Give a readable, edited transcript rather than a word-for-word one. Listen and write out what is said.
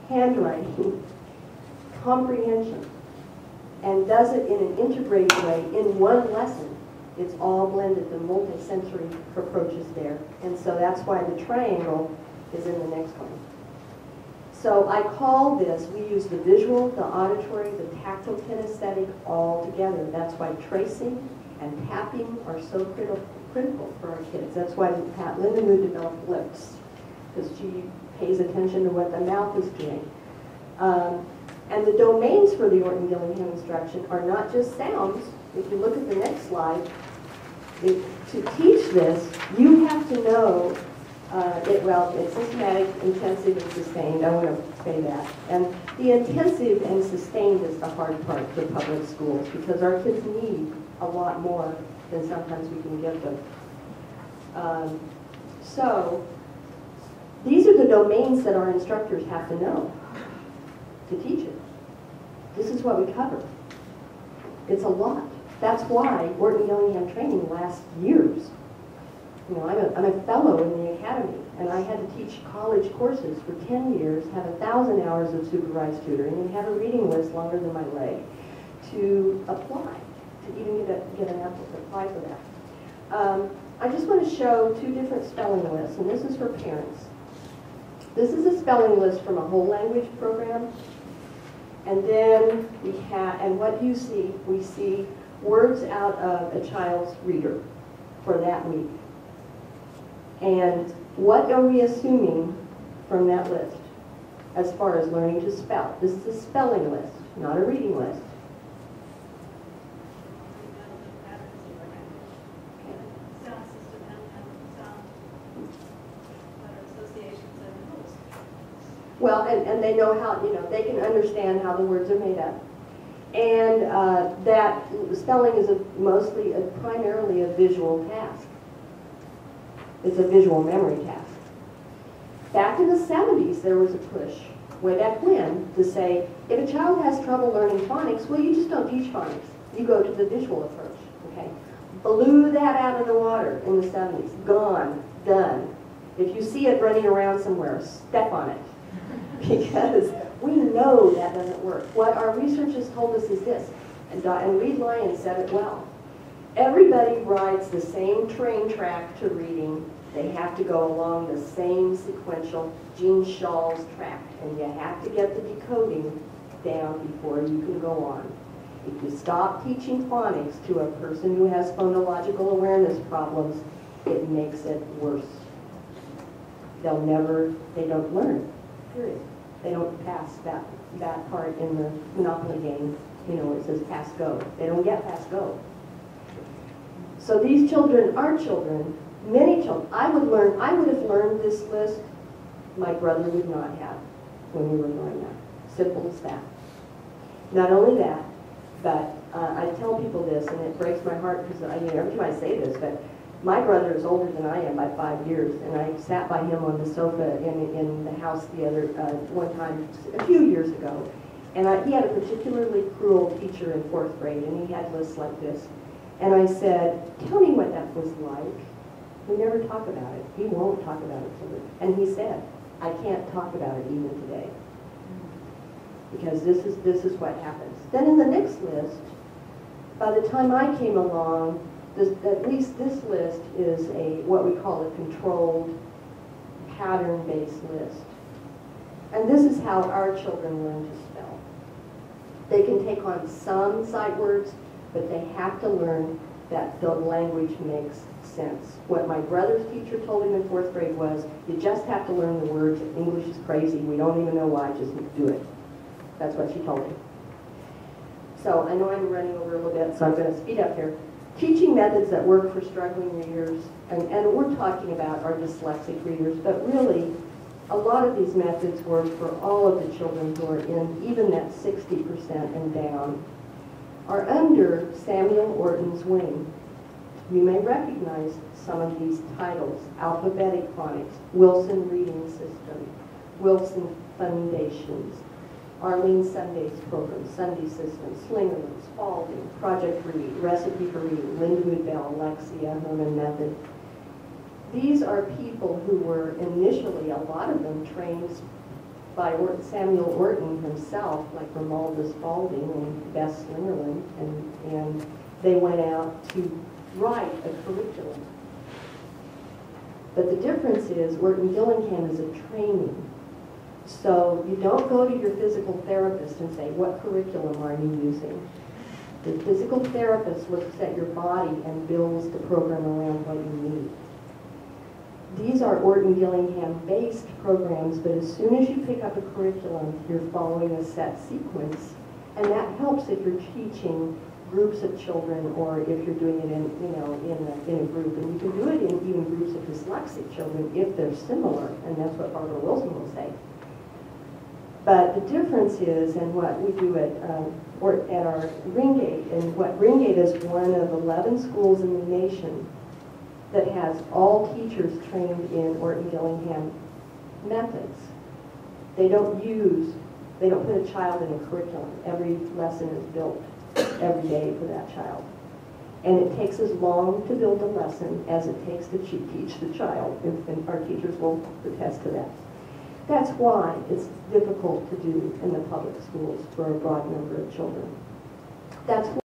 handwriting, comprehension, and does it in an integrated way in one lesson. It's all blended, the multi-sensory approach is there. And so that's why the triangle is in the next one. So I call this, we use the visual, the auditory, the tactile kinesthetic all together. That's why tracing and tapping are so critical for our kids. That's why Linda Mood developed lips, because she pays attention to what the mouth is doing. And the domains for the Orton-Gillingham instruction are not just sounds. If you look at the next slide, to teach this, you have to know it's systematic, intensive, and sustained. I want to say that. And the intensive and sustained is the hard part for public schools, because our kids need a lot more than sometimes we can give them. So these are the domains that our instructors have to know to teach it. This is what we cover. It's a lot. That's why Orton-Gillingham training lasts years. You know, I'm a fellow in the academy, and I had to teach college courses for 10 years, have 1,000 hours of supervised tutoring, and have a reading list longer than my leg to apply, to even get an apple to apply for that. I just want to show two different spelling lists, and this is for parents. This is a spelling list from a whole language program, and then we have, and what you see, we see words out of a child's reader for that week. And what are we assuming from that list as far as learning to spell? This is a spelling list, not a reading list. Well, and they know how, you know, they can understand how the words are made up. And that spelling is primarily a visual task. It's a visual memory task. Back in the 70s, there was a push, way back when, to say, if a child has trouble learning phonics, well, you just don't teach phonics. You go to the visual approach, okay? Blew that out of the water in the 70s. Gone, done. If you see it running around somewhere, step on it. Because we know that doesn't work. What our research has told us is this, and Reed Lyons said it well. Everybody rides the same train track to reading. They have to go along the same sequential Gene Shaw's track, and you have to get the decoding down before you can go on. If you stop teaching phonics to a person who has phonological awareness problems, it makes it worse. They don't learn, period. They don't pass that part in the Monopoly game, you know, it says pass go. They don't get pass go. So these children are children, many children. I would have learned this list, my brother would not have when we were growing up. Simple as that. Not only that, but I tell people this, and it breaks my heart because every time I say this, but my brother is older than I am by 5 years, and I sat by him on the sofa in the house the other one time a few years ago, and he had a particularly cruel teacher in 4th grade, and he had lists like this. And I said, tell me what that was like. We never talk about it. He won't talk about it. And he said, I can't talk about it even today. Because this is what happens. Then in the next list, by the time I came along, at least this list is what we call a controlled, pattern-based list. And this is how our children learn to spell. They can take on some sight words, but they have to learn that the language makes sense. What my brother's teacher told him in 4th grade was, you just have to learn the words. English is crazy. We don't even know why. Just do it. That's what she told him. So I know I'm running over a little bit, so I'm going to speed up here. Teaching methods that work for struggling readers, and we're talking about our dyslexic readers, but really, a lot of these methods work for all of the children who are in even that 60% and down, are under Samuel Orton's wing. You may recognize some of these titles: Alphabetic Phonics, Wilson Reading System, Wilson Foundations, Arlene Sunday's program, Sunday System, Slingerland, Spalding, Project Read, Recipe for Reading, Linda Mood Bell, Lexia, Herman Method. These are people who were initially, a lot of them, trained by Samuel Orton himself, like Romualdus Spalding and Bess Slingerland, and they went out to write a curriculum. But the difference is Orton-Gillingham is a training. So you don't go to your physical therapist and say, what curriculum are you using? The physical therapist looks at your body and builds the program around what you need. These are Orton-Gillingham-based programs, but as soon as you pick up a curriculum, you're following a set sequence, and that helps if you're teaching groups of children or if you're doing it in a group. And you can do it in even groups of dyslexic children if they're similar, and that's what Barbara Wilson will say. But the difference is, and what we do at our Ringate, and what Ringate is one of 11 schools in the nation that has all teachers trained in Orton-Gillingham methods. They don't put a child in a curriculum. Every lesson is built every day for that child. And it takes as long to build a lesson as it takes to teach the child, and our teachers will attest to that. That's why it's difficult to do in the public schools for a broad number of children. That's